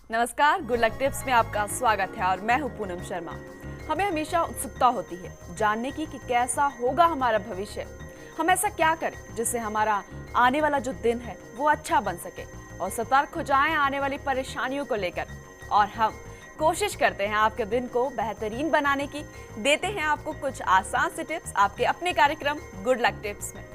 नमस्कार, good luck tips में आपका स्वागत है और मैं हूं पूनम शर्मा। हमें हमेशा उत्सुकता होती है जानने की कि कैसा होगा हमारा भविष्य। हम ऐसा क्या करें जिससे हमारा आने वाला जो दिन है वो अच्छा बन सके और सतर्क हो जाएं आने वाली परेशानियों को लेकर। और हम कोशिश करते हैं आपके दिन को बेहतरीन बनाने की, देते हैं आपको कुछ आसान से टिप्स आपके अपने कार्यक्रम गुड लक टिप्स में।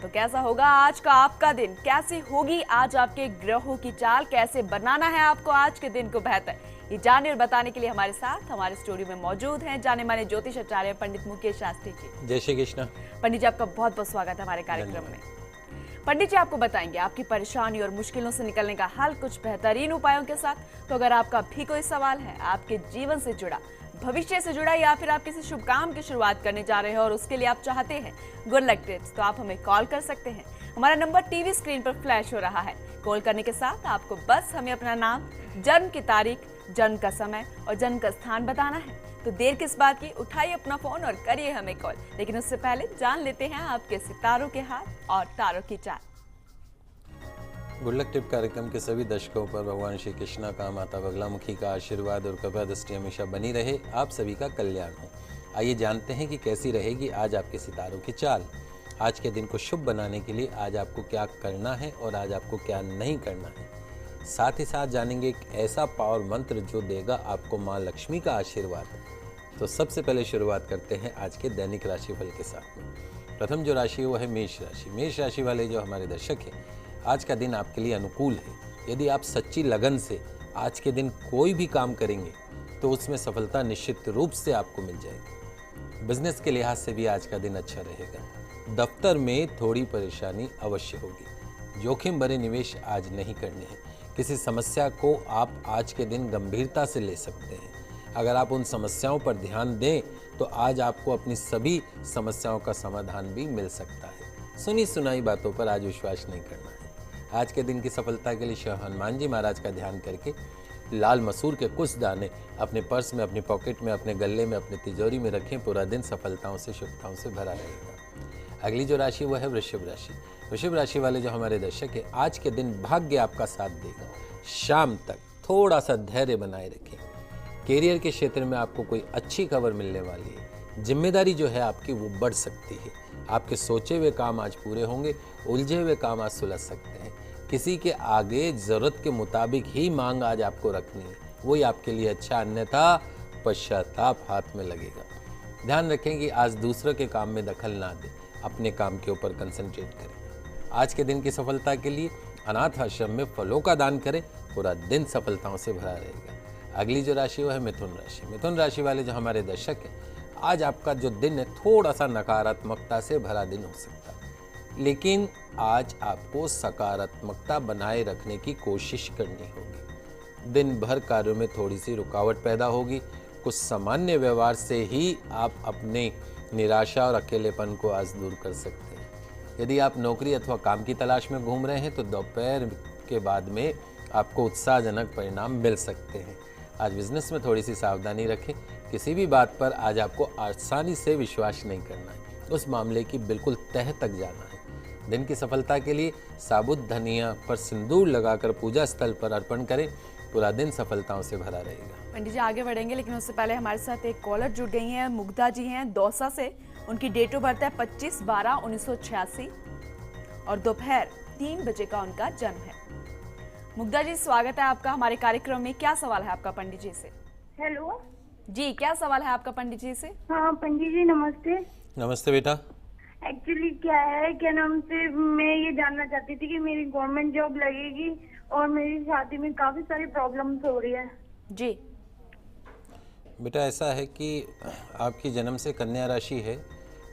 तो कैसा होगा आज का आपका दिन, कैसी होगी आज आपके ग्रहों की चाल, कैसे बनाना है आपको आज के दिन को बेहतर, ये जानने और बताने के लिए हमारे साथ हमारे स्टूडियो में मौजूद हैं जाने माने ज्योतिष आचार्य पंडित मुकेश शास्त्री जी। जय श्री कृष्ण। पंडित जी, आपका बहुत बहुत स्वागत है हमारे कार्यक्रम में। पंडित जी, आपको बताएंगे आपकी परेशानी और मुश्किलों से निकलने का हल कुछ बेहतरीन उपायों के साथ। तो अगर आपका भी कोई सवाल है आपके जीवन से जुड़ा, भविष्य से जुड़ा, या फिर आप किसी शुभ काम की शुरुआत करने जा रहे हो और उसके लिए आप चाहते हैं गुड लक टिप्स, तो आप हमें कॉल कर सकते हैं। हमारा नंबर टीवी स्क्रीन पर फ्लैश हो रहा है। कॉल करने के साथ आपको बस हमें अपना नाम, जन्म की तारीख, जन्म का समय और जन्म का स्थान बताना है। तो देर किस बात की, उठाइए अपना फोन और करिए हमें कॉल। लेकिन उससे पहले जान लेते हैं आपके सितारों के हाथ और तारों की चाल। गुड लक टिप कार्यक्रम के सभी दर्शकों पर भगवान श्री कृष्ण का, माता बगलामुखी का आशीर्वाद और कृपा दृष्टि हमेशा बनी रहे, आप सभी का कल्याण हो। आइए जानते हैं कि कैसी रहेगी आज आपके सितारों की चाल। आज के दिन को शुभ बनाने के लिए आज आपको क्या करना है और आज आपको क्या नहीं करना है। साथ ही साथ जानेंगे एक ऐसा पावर मंत्र जो देगा आपको माँ लक्ष्मी का आशीर्वाद। तो सबसे पहले शुरुआत करते हैं आज के दैनिक राशिफल के साथ में। प्रथम जो राशि है वो है मेष राशि। मेष राशि वाले जो हमारे दर्शक हैं, आज का दिन आपके लिए अनुकूल है। यदि आप सच्ची लगन से आज के दिन कोई भी काम करेंगे तो उसमें सफलता निश्चित रूप से आपको मिल जाएगी। बिजनेस के लिहाज से भी आज का दिन अच्छा रहेगा। दफ्तर में थोड़ी परेशानी अवश्य होगी। जोखिम भरे निवेश आज नहीं करने हैं। किसी समस्या को आप आज के दिन गंभीरता से ले सकते हैं। अगर आप उन समस्याओं पर ध्यान दें तो आज आपको अपनी सभी समस्याओं का समाधान भी मिल सकता है। सुनी सुनाई बातों पर आज विश्वास नहीं करना है। आज के दिन की सफलता के लिए श्री हनुमान जी महाराज का ध्यान करके लाल मसूर के कुछ दाने अपने पर्स में, अपनी पॉकेट में, अपने गले में, अपने तिजोरी में रखें। पूरा दिन सफलताओं से, शुभताओं से भरा रहेगा। अगली जो राशि वो है वृषभ राशि। वृषभ राशि वाले जो हमारे दर्शक हैं, आज के दिन भाग्य आपका साथ देगा। शाम तक थोड़ा सा धैर्य बनाए रखें। कैरियर के क्षेत्र में आपको कोई अच्छी खबर मिलने वाली है। जिम्मेदारी जो है आपकी वो बढ़ सकती है। आपके सोचे हुए काम आज पूरे होंगे। उलझे हुए काम आज सुलझ सकते हैं। किसी के आगे ज़रूरत के मुताबिक ही मांग आज आपको रखनी है, वही आपके लिए अच्छा, अन्यथा पश्चाताप हाथ में लगेगा। ध्यान रखें कि आज दूसरों के काम में दखल ना दें, अपने काम के ऊपर कंसंट्रेट करें। आज के दिन की सफलता के लिए अनाथ आश्रम में फलों का दान करें। पूरा दिन सफलताओं से भरा रहेगा। अगली जो राशि वो है मिथुन राशि। मिथुन राशि वाले जो हमारे दर्शक हैं, आज आपका जो दिन है थोड़ा सा नकारात्मकता से भरा दिन हो सकता है, लेकिन आज आपको सकारात्मकता बनाए रखने की कोशिश करनी होगी। दिन भर कार्यों में थोड़ी सी रुकावट पैदा होगी। कुछ सामान्य व्यवहार से ही आप अपने निराशा और अकेलेपन को आज दूर कर सकते हैं। यदि आप नौकरी अथवा काम की तलाश में घूम रहे हैं तो दोपहर के बाद में आपको उत्साहजनक परिणाम मिल सकते हैं। आज बिजनेस में थोड़ी सी सावधानी रखें। किसी भी बात पर आज आपको आसानी से विश्वास नहीं करना है, उस मामले की बिल्कुल तह तक जाना है। दिन की सफलता के लिए साबुत धनिया पर सिंदूर लगाकर पूजा स्थल पर अर्पण करें। पूरा दिन सफलताओं से भरा रहेगा। पंडित जी, आगे बढ़ेंगे लेकिन उससे पहले हमारे साथ एक कॉलर जुड़ गई हैं। मुग्धा जी हैं दौसा से। उनकी डेट ऑफ बर्थ है 25/12/1986 और दोपहर 3 बजे का उनका जन्म है। मुग्धा जी, स्वागत है आपका हमारे कार्यक्रम में। क्या सवाल है आपका पंडित जी से? हेलो जी, क्या सवाल है आपका पंडित जी से? हाँ पंडित जी नमस्ते। नमस्ते बेटा। एक्चुअली क्या है, क्या नाम से, मैं ये जानना चाहती थी कि मेरी गवर्नमेंट जॉब लगेगी और मेरी शादी में काफी सारी प्रॉब्लम्स हो रही है। जी बेटा, ऐसा है कि आपकी जन्म से कन्या राशि है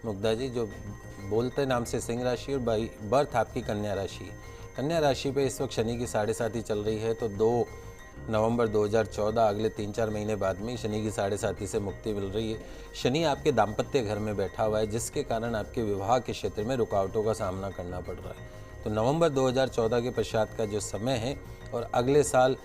मुग्धा जी, जो बोलते नाम से सिंह राशि और बाई बर्थ आपकी कन्या राशि है। कन्या राशि पे इस वक्त शनि की 7.5 चल रही है, तो 2 नवंबर 2014 अगले 3-4 महीने बाद में शनि की 7.5 से मुक्ति मिल रही है। शनि आपके दाम्पत्य घर में बैठा हुआ है, जिसके कारण आपके विवाह के क्षेत्र में रुकावटों का सामना करना पड़ रहा है। तो नवंबर 2014 के पश्चात का जो समय है और अगले साल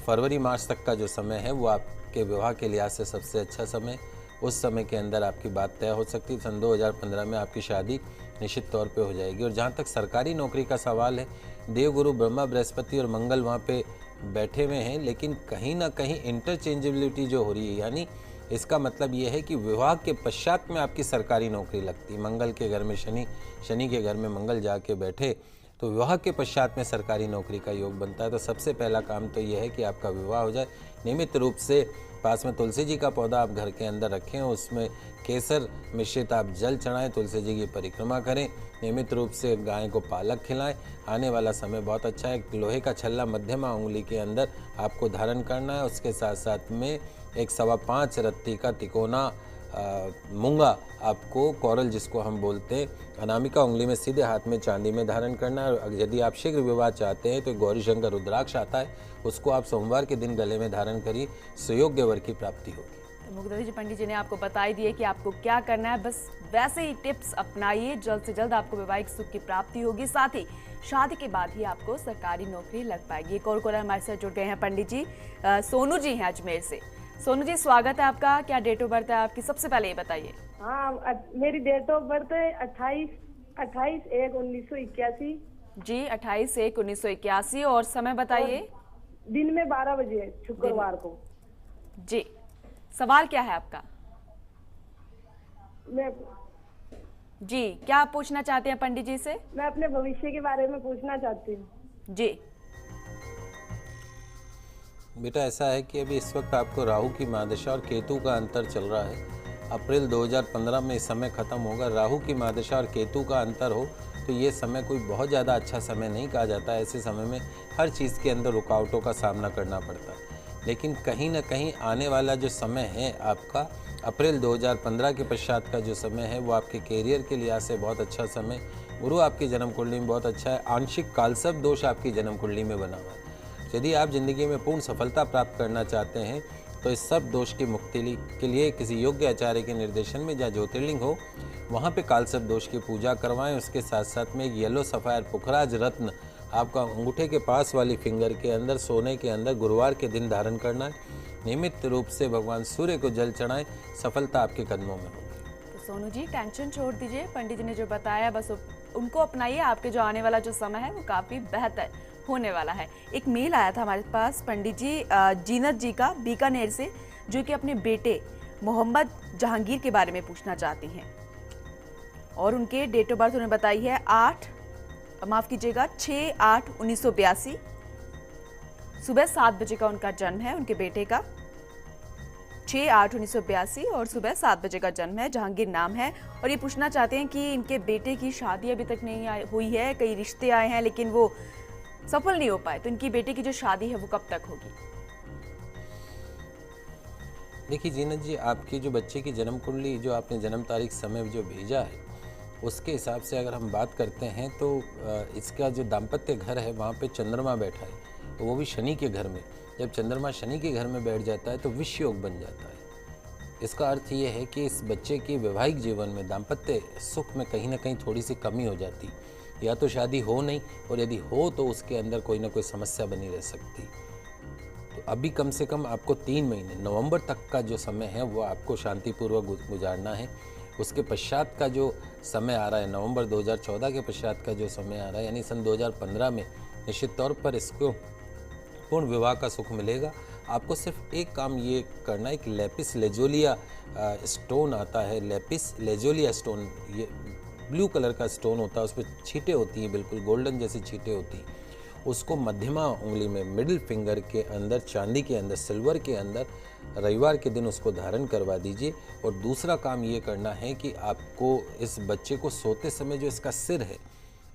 फरवरी मार्च तक का जो समय है वो आपके विवाह के लिहाज से सबसे अच्छा समय। उस समय के अंदर आपकी बात तय हो सकती है। सन 2015 में आपकी शादी निश्चित तौर पे हो जाएगी। और जहाँ तक सरकारी नौकरी का सवाल है, देवगुरु ब्रह्मा, बृहस्पति और मंगल वहाँ पे बैठे हुए हैं, लेकिन कहीं ना कहीं इंटरचेंजेबिलिटी जो हो रही है, यानी इसका मतलब ये है कि विवाह के पश्चात में आपकी सरकारी नौकरी लगती है। मंगल के घर में शनि, शनि के घर में मंगल जाके बैठे तो विवाह के पश्चात में सरकारी नौकरी का योग बनता है। तो सबसे पहला काम तो ये है कि आपका विवाह हो जाए। नियमित रूप से पास में तुलसी जी का पौधा आप घर के अंदर रखें, उसमें केसर मिश्रित आप जल चढ़ाएं, तुलसी जी की परिक्रमा करें, नियमित रूप से गाय को पालक खिलाएं। आने वाला समय बहुत अच्छा है। लोहे का छल्ला मध्यमा उंगली के अंदर आपको धारण करना है। उसके साथ साथ में एक 5.25 रत्ती का तिकोना मूंगा आपको, कोरल जिसको हम बोलते हैं, अनामिका उंगली में सीधे हाथ में चांदी में धारण करना है। और यदि आप शीघ्र विवाह चाहते हैं तो गौरी शंकर रुद्राक्ष आता है, उसको आप सोमवार के दिन गले में धारण करिए, सुयोग्य वर की प्राप्ति होगी। तो मुग्धा जी, पंडित जी ने आपको बता ही दिए कि आपको क्या करना है, बस वैसे ही टिप्स अपनाइए, जल्द से जल्द आपको वैवाहिक सुख की प्राप्ति होगी, साथ ही शादी के बाद ही आपको सरकारी नौकरी लग पाएगी। एक और कॉलर हमारे साथ जुड़ गए हैं पंडित जी, सोनू जी हैं अजमेर से। सोनू जी, स्वागत है आपका। क्या डेट ऑफ बर्थ है आपकी, सबसे पहले ये बताइए। हाँ, मेरी डेट ऑफ बर्थ है 28/1/1981 जी, 28/1/1981। और समय बताइए। दिन में 12 बजे, शुक्रवार को। जी, सवाल क्या है आपका? जी, क्या आप पूछना चाहते हैं पंडित जी से? मैं अपने भविष्य के बारे में पूछना चाहती हूँ। जी बेटा, ऐसा है कि अभी इस वक्त आपको राहु की महादशा और केतु का अंतर चल रहा है। अप्रैल 2015 में इस समय खत्म होगा। राहु की महादशा और केतु का अंतर हो तो ये समय कोई बहुत ज़्यादा अच्छा समय नहीं कहा जाता। ऐसे समय में हर चीज़ के अंदर रुकावटों का सामना करना पड़ता है, लेकिन कहीं ना कहीं आने वाला जो समय है आपका, अप्रैल 2015 के पश्चात का जो समय है, वो आपके कैरियर के लिहाज से बहुत अच्छा समय। गुरु आपकी जन्म कुंडली में बहुत अच्छा है। आंशिक कालसर्प दोष आपकी जन्म कुंडली में बना हुआ है। यदि आप जिंदगी में पूर्ण सफलता प्राप्त करना चाहते हैं तो इस सब दोष की मुक्ति के लिए किसी योग्य आचार्य के निर्देशन में जहाँ ज्योतिर्लिंग हो वहाँ पे कालसर्प दोष की पूजा करवाएं। उसके साथ साथ में एक येलो सफायर पुखराज रत्न आपका अंगूठे के पास वाली फिंगर के अंदर, सोने के अंदर गुरुवार के दिन धारण करना है। नियमित रूप से भगवान सूर्य को जल चढ़ाएं, सफलता आपके कदमों में होगी। तो सोनू जी, टेंशन छोड़ दीजिए, पंडित जी ने जो बताया बस उनको अपनाइए। आपके जो आने वाला जो समय है वो काफ़ी बेहतर होने वाला है। एक मेल आया था हमारे पास पंडित जी, जीनत जी का, बीकानेर से, जो कि अपने बेटे मोहम्मद जहांगीर के बारे में पूछना चाहती हैं। और उनके डेट ऑफ बर्थ उन्हें बताई है 6/8/1982। सुबह 7 बजे का उनका जन्म है उनके बेटे का, 6/8/1982 और सुबह 7 बजे का जन्म है। जहांगीर नाम है। और ये पूछना चाहते हैं कि इनके बेटे की शादी अभी तक नहीं हुई है, कई रिश्ते आए हैं लेकिन वो सफल नहीं हो पाए, तो इनकी बेटे की जो शादी है वो कब तक होगी? देखिए जीनत जी, आपकी जो बच्चे की जन्म कुंडली, जो आपने जन्म तारीख समय जो भेजा है, उसके हिसाब से अगर हम बात करते हैं तो इसका जो दाम्पत्य घर है वहाँ पे चंद्रमा बैठा है, तो वो भी शनि के घर में। जब चंद्रमा शनि के घर में बैठ जाता है तो विष योग बन जाता है। इसका अर्थ ये है कि इस बच्चे के वैवाहिक जीवन में, दाम्पत्य सुख में कहीं ना कहीं थोड़ी सी कमी हो जाती, या तो शादी हो नहीं, और यदि हो तो उसके अंदर कोई ना कोई समस्या बनी रह सकती। तो अभी कम से कम आपको 3 महीने, नवंबर तक का जो समय है वो आपको शांतिपूर्वक गुजारना है। उसके पश्चात का जो समय आ रहा है, नवंबर 2014 के पश्चात का जो समय आ रहा है, यानी सन 2015 में निश्चित तौर पर इसको पूर्ण विवाह का सुख मिलेगा। आपको सिर्फ एक काम ये करना है कि लेपिस लेजोलिया स्टोन आता है, लेपिस लेजोलिया स्टोन, ये ब्लू कलर का स्टोन होता है, उस पर छींटे होती हैं, बिल्कुल गोल्डन जैसी छींटे होती हैं। उसको मध्यमा उंगली में, मिडिल फिंगर के अंदर, चांदी के अंदर, सिल्वर के अंदर रविवार के दिन उसको धारण करवा दीजिए। और दूसरा काम ये करना है कि आपको इस बच्चे को सोते समय जो इसका सिर है,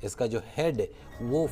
इसका जो हेड है, वो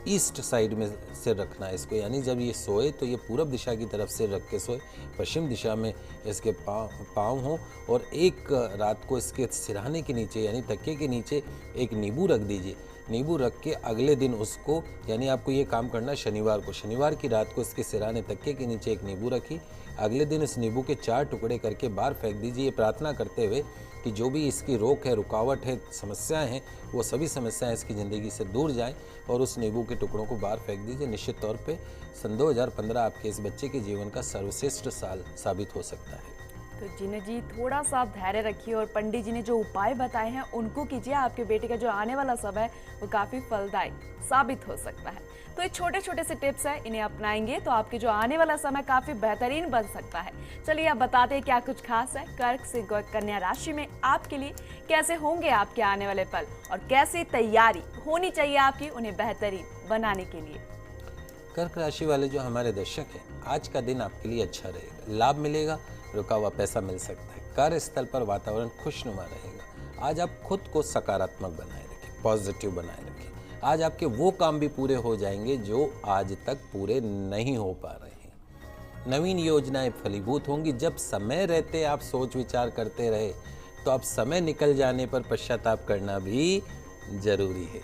ईस्ट साइड में सिर रखना है इसको, यानी जब ये सोए तो ये पूरब दिशा की तरफ सिर रख के सोए, पश्चिम दिशा में इसके पाँव हों। और एक रात को इसके सिरहाने के नीचे, यानी तकिए के नीचे एक नींबू रख दीजिए। नींबू रख के अगले दिन उसको, यानी आपको ये काम करना है शनिवार को, शनिवार की रात को इसके सिरहाने तकिए के नीचे एक नींबू रखी। अगले दिन इस नींबू के 4 टुकड़े करके बाहर फेंक दीजिए, ये प्रार्थना करते हुए कि जो भी इसकी रोक है, रुकावट है, समस्याएं हैं, वो सभी समस्याएं इसकी ज़िंदगी से दूर जाएं, और उस नींबू के टुकड़ों को बाहर फेंक दीजिए। निश्चित तौर पे सन 2015 आपके इस बच्चे के जीवन का सर्वश्रेष्ठ साल साबित हो सकता है। तो जिन्हें जी थोड़ा सा धैर्य रखिए और पंडित जी ने जो उपाय बताए हैं उनको कीजिए। आपके बेटे का जो आने वाला समय है वो काफी फलदायी साबित हो सकता है। तो ये छोटे छोटे से टिप्स हैं, इन्हें अपनाएंगे तो आपके जो आने वाला समय काफी बेहतरीन बन सकता है। चलिए आप बताते हैं क्या कुछ खास है कर्क से कन्या राशि में आपके लिए, कैसे होंगे आपके आने वाले पल और कैसी तैयारी होनी चाहिए आपकी उन्हें बेहतरीन बनाने के लिए। कर्क राशि वाले जो हमारे दर्शक हैं, आज का दिन आपके लिए अच्छा रहेगा, लाभ मिलेगा, रुका हुआ पैसा मिल सकता है, कार्यस्थल पर वातावरण खुशनुमा रहेगा। आज आप खुद को सकारात्मक बनाए रखें, पॉजिटिव बनाए रखें। आज आपके वो काम भी पूरे हो जाएंगे जो आज तक पूरे नहीं हो पा रहे हैं। नवीन योजनाएं फलीभूत होंगी। जब समय रहते आप सोच विचार करते रहे तो अब समय निकल जाने पर पश्चाताप करना भी जरूरी है।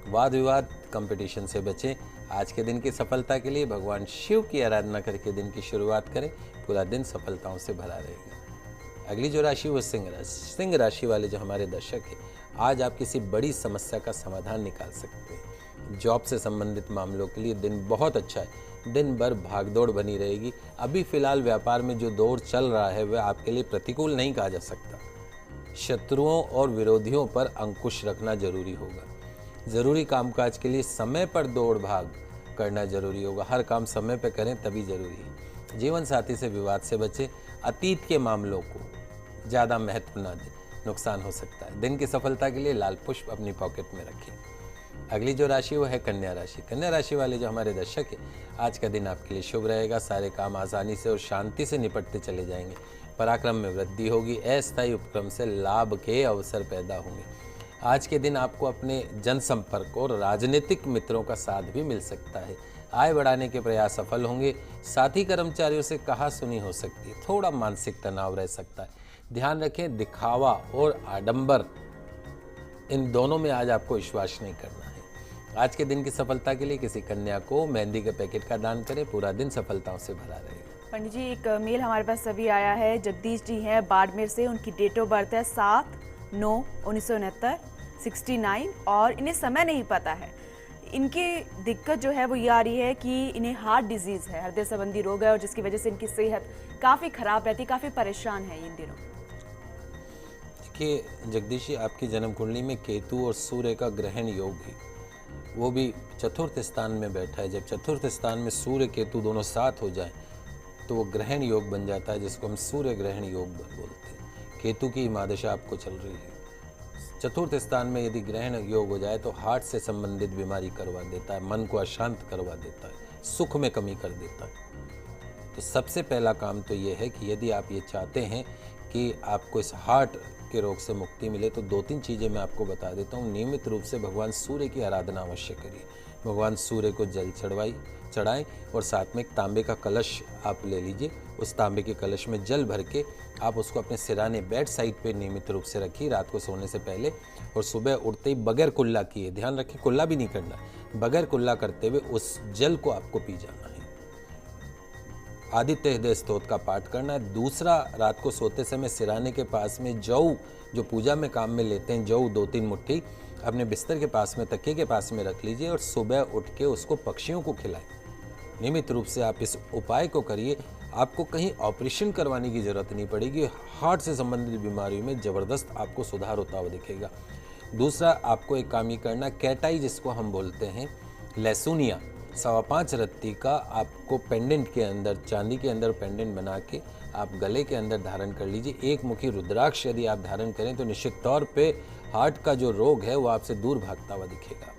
वाद विवाद कंपटीशन से बचें। आज के दिन की सफलता के लिए भगवान शिव की आराधना करके दिन की शुरुआत करें, पूरा दिन सफलताओं से भरा रहेगा। अगली जो राशि वो सिंह राशि। सिंह राशि वाले जो हमारे दर्शक हैं, आज आप किसी बड़ी समस्या का समाधान निकाल सकते हैं। जॉब से संबंधित मामलों के लिए दिन बहुत अच्छा है। दिन भर भागदौड़ बनी रहेगी। अभी फिलहाल व्यापार में जो दौर चल रहा है वह आपके लिए प्रतिकूल नहीं कहा जा सकता। शत्रुओं और विरोधियों पर अंकुश रखना जरूरी होगा। जरूरी कामकाज के लिए समय पर दौड़ भाग करना जरूरी होगा। हर काम समय पर करें तभी जरूरी है। जीवन साथी से विवाद से बचें। अतीत के मामलों को ज़्यादा महत्व न दें, नुकसान हो सकता है। दिन की सफलता के लिए लाल पुष्प अपनी पॉकेट में रखें। अगली जो राशि वो है कन्या राशि। कन्या राशि वाले जो हमारे दर्शक हैं, आज का दिन आपके लिए शुभ रहेगा। सारे काम आसानी से और शांति से निपटते चले जाएंगे। पराक्रम में वृद्धि होगी। अस्थायी उपक्रम से लाभ के अवसर पैदा होंगे। आज के दिन आपको अपने जनसंपर्क और राजनीतिक मित्रों का साथ भी मिल सकता है। आय बढ़ाने के प्रयास सफल होंगे। साथी कर्मचारियों से कहा सुनी हो सकती है। थोड़ा मानसिक तनाव रह सकता है। ध्यान रखें, दिखावा और आडंबर इन दोनों में आज आपको विश्वास नहीं करना है। आज के दिन की सफलता के लिए किसी कन्या को मेहंदी के पैकेट का दान करें, पूरा दिन सफलताओं से भरा रहेगा। पंडित जी एक मेल हमारे पास अभी आया है। जगदीश जी हैं बाड़मेर से, उनकी डेट ऑफ बर्थ है 7/9/1969 69 और इन्हें समय नहीं पता है। इनकी दिक्कत जो है वो ये आ रही है कि इन्हें हार्ट डिजीज है, हृदय संबंधी रोग है और जिसकी वजह से इनकी सेहत काफी खराब रहती, काफी परेशान है इन दिनों। देखिए जगदीश जी, आपकी जन्म कुंडली में केतु और सूर्य का ग्रहण योग है, वो भी चतुर्थ स्थान में बैठा है। जब चतुर्थ स्थान में सूर्य केतु दोनों साथ हो जाए तो वो ग्रहण योग बन जाता है, जिसको हम सूर्य ग्रहण योग बोलते हैं। केतु की महादशा आपको चल रही है। चतुर्थ स्थान में यदि ग्रहण योग हो जाए तो हार्ट से संबंधित बीमारी करवा देता है, मन को अशांत करवा देता है, सुख में कमी कर देता है। तो सबसे पहला काम तो ये है कि यदि आप ये चाहते हैं कि आपको इस हार्ट के रोग से मुक्ति मिले तो 2-3 चीज़ें मैं आपको बता देता हूँ। नियमित रूप से भगवान सूर्य की आराधना अवश्य करिए। भगवान सूर्य को जल चढ़ाएं और साथ में एक तांबे का कलश आप ले लीजिए। उस तांबे के कलश में जल भर के आप उसको अपने सिराने बेड साइड पे नियमित रूप से रखिए रात को सोने से पहले, और सुबह उठते ही बगैर कुल्ला किए, ध्यान रखिए कुल्ला भी नहीं करना, बगैर कुल्ला करते हुए उस जल को आपको पी जाना है। आदित्य हृदय स्तोत्र का पाठ करना है। दूसरा, रात को सोते समय सिराने के पास में जौ, जो पूजा में काम में लेते हैं, जौ 2-3 मुट्ठी अपने बिस्तर के पास में, तकिए के पास में रख लीजिए और सुबह उठ के उसको पक्षियों को खिलाएं। नियमित रूप से आप इस उपाय को करिए। आपको कहीं ऑपरेशन करवाने की जरूरत नहीं पड़ेगी। हार्ट से संबंधित बीमारियों में ज़बरदस्त आपको सुधार होता हुआ दिखेगा। दूसरा, आपको एक काम ये करना, कैटाई जिसको हम बोलते हैं, लहसुनिया 5.25 रत्ती का आपको पेंडेंट के अंदर, चांदी के अंदर पेंडेंट बना के आप गले के अंदर धारण कर लीजिए। एक मुखी रुद्राक्ष यदि आप धारण करें तो निश्चित तौर पे हार्ट का जो रोग है वो आपसे दूर भागता हुआ दिखेगा।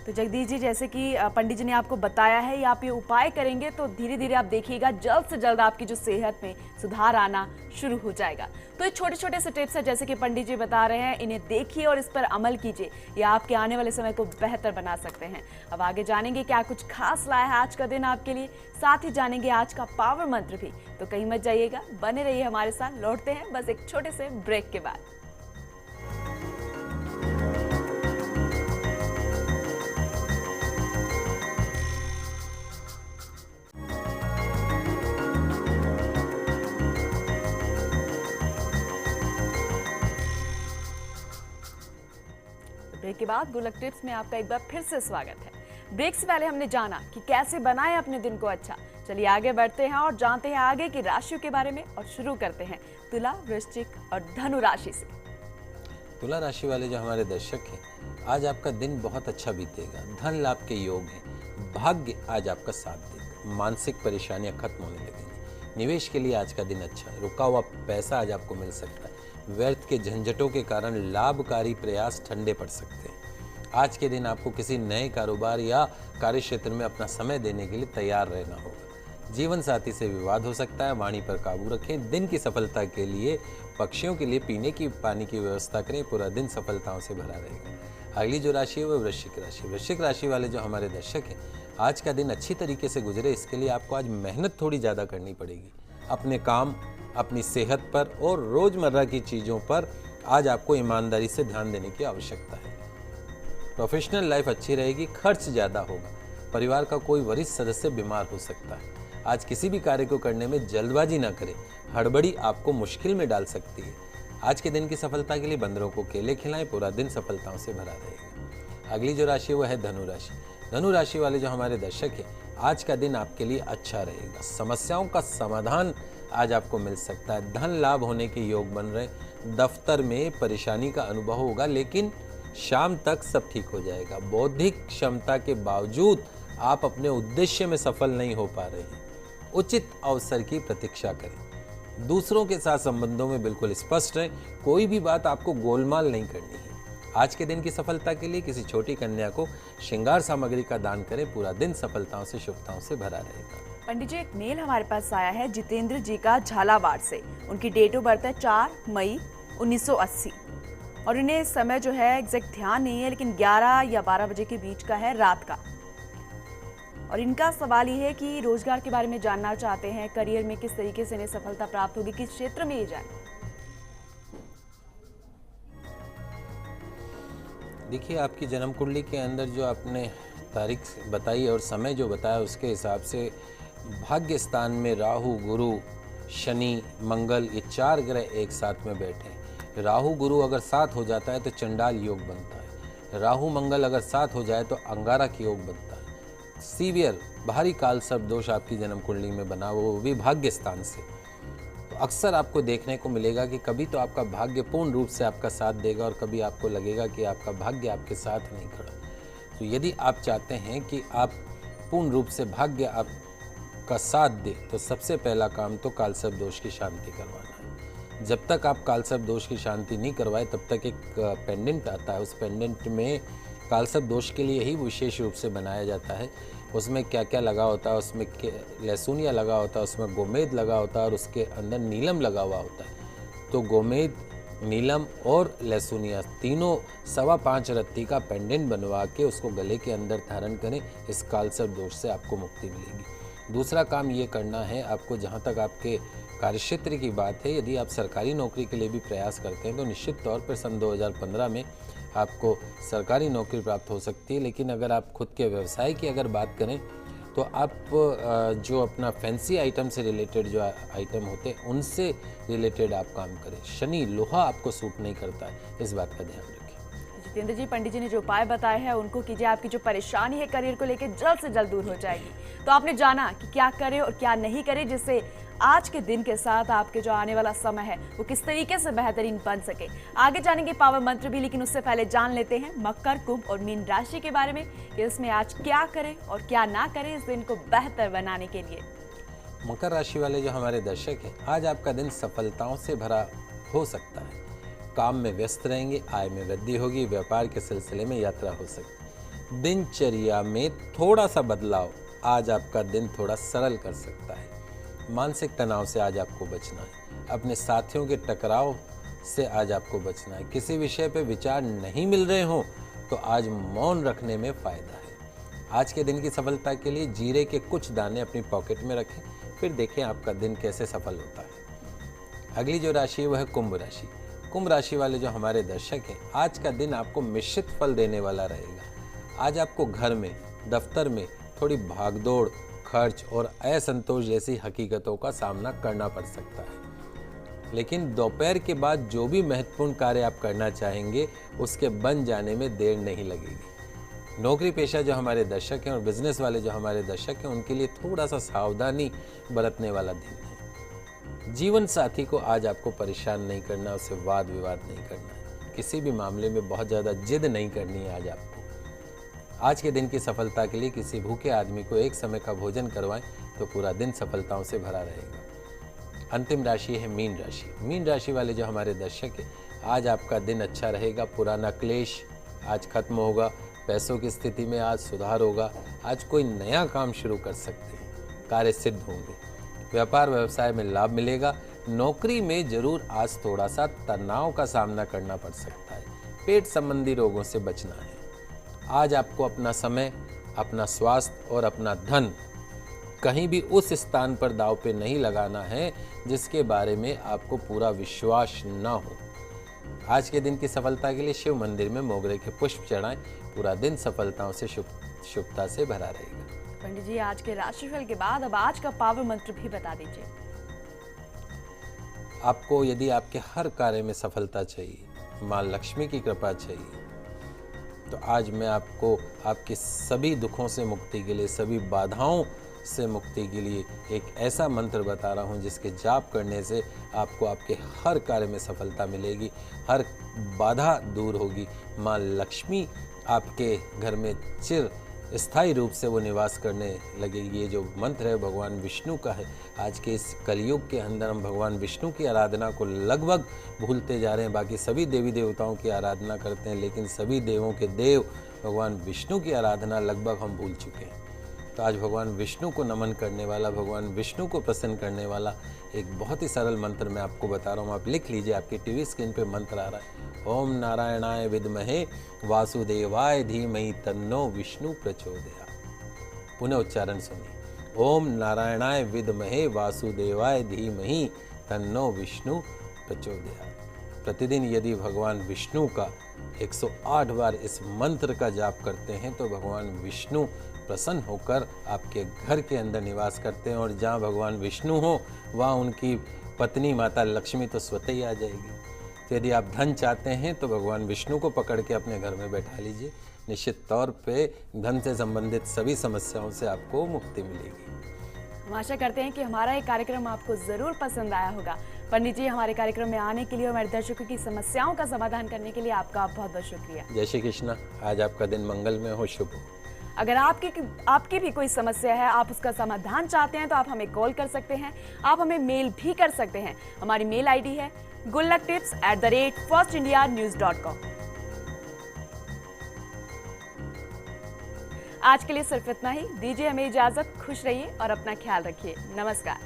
तो जगदीश जी, जैसे कि पंडित जी ने आपको बताया है, आप ये उपाय करेंगे तो धीरे धीरे आप देखिएगा जल्द से जल्द आपकी जो सेहत में सुधार आना शुरू हो जाएगा। तो ये छोटे छोटे से टिप्स है जैसे कि पंडित जी बता रहे हैं, इन्हें देखिए और इस पर अमल कीजिए। ये आपके आने वाले समय को बेहतर बना सकते हैं। अब आगे जानेंगे क्या कुछ खास लाया है आज का दिन आपके लिए, साथ ही जानेंगे आज का पावर मंत्र भी। तो कहीं मत जाइएगा, बने रहिए हमारे साथ। लौटते हैं बस एक छोटे से ब्रेक के बाद। ब्रेक के बाद गुल्लक टिप्स में आपका एक बार फिर से स्वागत है। ब्रेक से पहले हमने जाना कि कैसे बनाएं अपने दिन को अच्छा। चलिए आगे बढ़ते हैं और जानते हैं आगे की राशियों के बारे में और शुरू करते हैं तुला, वृश्चिक और धनु राशि से। तुला राशि वाले जो हमारे दर्शक हैं, आज आपका दिन बहुत अच्छा बीतेगा। धन लाभ के योग हैं। भाग्य आज आपका साथ देगा। मानसिक परेशानियां खत्म होने लगेंगी। निवेश के लिए आज का दिन अच्छा है। रुका हुआ पैसा आज आपको मिल सकता है। व्यर्थ के झंझटों के कारण लाभकारी प्रयास ठंडे पड़ सकते हैं। आज के दिन आपको किसी नए कारोबार या कार्य क्षेत्र में अपना समय देने के लिए तैयार रहना होगा। जीवन साथी से विवाद हो सकता है। वाणी पर काबू रखें। दिन की सफलता के लिए पक्षियों के लिए पीने की पानी की व्यवस्था करें। पूरा दिन सफलताओं से भरा रहेगा। अगली जो राशि है वह वृश्चिक राशि। वृश्चिक राशि वाले जो हमारे दर्शक हैं, आज का दिन अच्छी तरीके से गुजरे, इसके लिए आपको आज मेहनत थोड़ी ज़्यादा करनी पड़ेगी। अपने काम, अपनी सेहत पर और रोज़मर्रा की चीज़ों पर आज आपको ईमानदारी से ध्यान देने की आवश्यकता है। प्रोफेशनल लाइफ अच्छी रहेगी। खर्च ज़्यादा होगा। परिवार का कोई वरिष्ठ सदस्य बीमार हो सकता है। आज किसी भी कार्य को करने में जल्दबाजी ना करें। हड़बड़ी आपको मुश्किल में डाल सकती है। आज के दिन की सफलता के लिए बंदरों को केले खिलाएं। पूरा दिन सफलताओं से भरा रहेगा। अगली जो राशि है वह है धनु राशि। धनु राशि वाले जो हमारे दर्शक हैं, आज का दिन आपके लिए अच्छा रहेगा। समस्याओं का समाधान आज आपको मिल सकता है। धन लाभ होने के योग बन रहे। दफ्तर में परेशानी का अनुभव होगा, लेकिन शाम तक सब ठीक हो जाएगा। बौद्धिक क्षमता के बावजूद आप अपने उद्देश्य में सफल नहीं हो पा रहे हैं। उचित अवसर की प्रतीक्षा करें। दूसरों के साथ संबंधों में बिल्कुल स्पष्ट रहें। कोई भी बात आपको गोलमाल नहीं करनी है। आज के दिन की सफलता के लिए किसी छोटी कन्या को श्रृंगार सामग्री का दान करें। पूरा दिन सफलताओं से, शुभताओं से भरा रहेगा। पंडित जी, एक मेल हमारे पास आया है जितेंद्र जी का, झालावाड़ से। उनकी डेट ऑफ बर्थ है 4 मई 1980 और इन्हें समय जो है एग्जैक्ट ध्यान नहीं है, लेकिन 11 या 12 बजे के बीच का है, रात का। और इनका सवाल ये है कि रोजगार के बारे में जानना चाहते हैं। करियर में किस तरीके से इन्हें सफलता प्राप्त होगी, किस क्षेत्र में ये जाए। देखिए, आपकी जन्म कुंडली के अंदर जो आपने तारीख बताई और समय जो बताया, उसके हिसाब से भाग्य स्थान में राहु, गुरु, शनि, मंगल, ये 4 ग्रह एक साथ में बैठे हैं। राहु गुरु अगर साथ हो जाता है तो चंडाल योग बनता है। राहु मंगल अगर साथ हो जाए तो अंगारक योग बनता है। सीवियर भारी काल सर्प दोष आपकी जन्म कुंडली में बना, वो भी भाग्य स्थान से। तो अक्सर आपको देखने को मिलेगा कि कभी तो आपका भाग्य पूर्ण रूप से आपका साथ देगा और कभी आपको लगेगा कि आपका भाग्य आपके साथ नहीं खड़ा। तो यदि आप चाहते हैं कि आप पूर्ण रूप से भाग्य आपका साथ दे, तो सबसे पहला काम तो काल सर्प दोष की शांति करवाना है। जब तक आप काल सर्प दोष की शांति नहीं करवाए, तब तक एक पेंडेंट आता है। उस पेंडेंट में काल सर्प दोष के लिए ही विशेष रूप से बनाया जाता है। उसमें क्या क्या लगा होता है, उसमें लहसुनिया लगा होता है, उसमें गोमेद लगा होता है और उसके अंदर नीलम लगा हुआ होता है। तो गोमेद, नीलम और लहसुनिया तीनों 5.25 रत्ती का पेंडेंट बनवा के उसको गले के अंदर धारण करें। इस काल सर्प दोष से आपको मुक्ति मिलेगी। दूसरा काम ये करना है आपको, जहाँ तक आपके कार्यक्षेत्र की बात है, यदि आप सरकारी नौकरी के लिए भी प्रयास करते हैं तो निश्चित तौर पर सन 2015 में आपको सरकारी नौकरी प्राप्त हो सकती है। लेकिन अगर आप खुद के व्यवसाय की अगर बात करें तो आप जो अपना फैंसी आइटम से रिलेटेड जो आइटम होते हैं उनसे रिलेटेड आप काम करें। शनि, लोहा आपको सूट नहीं करता है, इस बात का ध्यान रखें। जितेंद्र जी, पंडित जी ने जो उपाय बताए हैं उनको कीजिए। आपकी जो परेशानी है करियर को लेकर जल्द से जल्द दूर हो जाएगी। तो आपने जाना कि क्या करें और क्या नहीं करें, जिससे आज के दिन के साथ आपके जो आने वाला समय है वो किस तरीके से बेहतरीन बन सके। आगे जानेंगे पावर मंत्र भी, लेकिन उससे पहले जान लेते हैं मकर, कुंभ और मीन राशि के बारे में कि इसमें आज क्या करें और क्या ना करें इस दिन को बेहतर बनाने के लिए। मकर राशि वाले जो हमारे दर्शक हैं, आज आपका दिन सफलताओं से भरा हो सकता है। काम में व्यस्त रहेंगे, आय में वृद्धि होगी, व्यापार के सिलसिले में यात्रा हो सकती है। दिनचर्या में थोड़ा सा बदलाव आज आपका दिन थोड़ा सरल कर सकता है। मानसिक तनाव से आज आपको बचना है। अपने साथियों के टकराव से आज आपको बचना है। किसी विषय पे विचार नहीं मिल रहे हो तो आज मौन रखने में फायदा है। आज के दिन की सफलता के लिए जीरे के कुछ दाने अपनी पॉकेट में रखें, फिर देखें आपका दिन कैसे सफल होता है। अगली जो राशि है वह है कुंभ राशि। कुंभ राशि वाले जो हमारे दर्शक हैं, आज का दिन आपको मिश्रित फल देने वाला रहेगा। आज आपको घर में, दफ्तर में थोड़ी भागदौड़, खर्च और असंतोष जैसी हकीकतों का सामना करना पड़ सकता है। लेकिन दोपहर के बाद जो भी महत्वपूर्ण कार्य आप करना चाहेंगे उसके बन जाने में देर नहीं लगेगी। नौकरी पेशा जो हमारे दर्शक हैं और बिजनेस वाले जो हमारे दर्शक हैं, उनके लिए थोड़ा सा सावधानी बरतने वाला दिन है। जीवन साथी को आज आपको परेशान नहीं करना, उससे वाद विवाद नहीं करना है, किसी भी मामले में बहुत ज़्यादा जिद नहीं करनी है आज आपको। आज के दिन की सफलता के लिए किसी भूखे आदमी को एक समय का भोजन करवाएं तो पूरा दिन सफलताओं से भरा रहेगा। अंतिम राशि है मीन राशि। मीन राशि वाले जो हमारे दर्शक हैं, आज आपका दिन अच्छा रहेगा। पुराना क्लेश आज खत्म होगा। पैसों की स्थिति में आज सुधार होगा। आज कोई नया काम शुरू कर सकते हैं, कार्य सिद्ध होंगे। व्यापार व्यवसाय में लाभ मिलेगा। नौकरी में जरूर आज थोड़ा सा तनाव का सामना करना पड़ सकता है। पेट संबंधी रोगों से बचना है। आज आपको अपना समय, अपना स्वास्थ्य और अपना धन कहीं भी उस स्थान पर दांव पे नहीं लगाना है जिसके बारे में आपको पूरा विश्वास न हो। आज के दिन की सफलता के लिए शिव मंदिर में मोगरे के पुष्प चढ़ाएं। पूरा दिन सफलताओं से शुभता से भरा रहेगा। पंडित जी, आज के राशिफल के बाद अब आज का पावर मंत्र भी बता दीजिए। आपको यदि आपके हर कार्य में सफलता चाहिए, माँ लक्ष्मी की कृपा चाहिए, तो आज मैं आपको आपके सभी दुखों से मुक्ति के लिए, सभी बाधाओं से मुक्ति के लिए एक ऐसा मंत्र बता रहा हूँ जिसके जाप करने से आपको आपके हर कार्य में सफलता मिलेगी, हर बाधा दूर होगी। माँ लक्ष्मी आपके घर में चिर स्थायी रूप से वो निवास करने लगेगी। ये जो मंत्र है भगवान विष्णु का है। आज के इस कलयुग के अंदर हम भगवान विष्णु की आराधना को लगभग भूलते जा रहे हैं। बाकी सभी देवी देवताओं की आराधना करते हैं, लेकिन सभी देवों के देव भगवान विष्णु की आराधना लगभग हम भूल चुके हैं। तो आज भगवान विष्णु को नमन करने वाला, भगवान विष्णु को प्रसन्न करने वाला एक बहुत ही सरल मंत्र मैं आपको बता रहा हूँ। आप लिख लीजिए, आपकी टीवी स्क्रीन पे मंत्र आ रहा है। ओम नारायणाय विद्महे वासुदेवाय धीमहि तन्नो विष्णु प्रचोदयात्। पुनः उच्चारण सुनिए। ओम नारायणाय विद्महे वासुदेवाय धीमहि तन्नो विष्णु प्रचोदयात्। प्रतिदिन यदि भगवान विष्णु का 108 बार इस मंत्र का जाप करते हैं तो भगवान विष्णु प्रसन्न होकर आपके घर के अंदर निवास करते हैं। और जहाँ भगवान विष्णु हो वहाँ उनकी पत्नी माता लक्ष्मी तो स्वतः ही आ जाएगी। तो यदि आप धन चाहते हैं तो भगवान विष्णु को पकड़ के अपने घर में बैठा लीजिए। निश्चित तौर पे धन से संबंधित सभी समस्याओं से आपको मुक्ति मिलेगी। हम आशा करते हैं कि हमारा ये कार्यक्रम आपको जरूर पसंद आया होगा। पंडित जी, हमारे कार्यक्रम में आने के लिए और हमारे दर्शकों की समस्याओं का समाधान करने के लिए आपका बहुत बहुत शुक्रिया। जय श्री कृष्ण। आज आपका दिन मंगलमय हो, शुभ हो। अगर आपकी भी कोई समस्या है, आप उसका समाधान चाहते हैं, तो आप हमें कॉल कर सकते हैं। आप हमें मेल भी कर सकते हैं। हमारी मेल आईडी है gullaktips@firstindianews.com। आज के लिए सिर्फ इतना ही। दीजिए हमें इजाजत। खुश रहिए और अपना ख्याल रखिए। नमस्कार।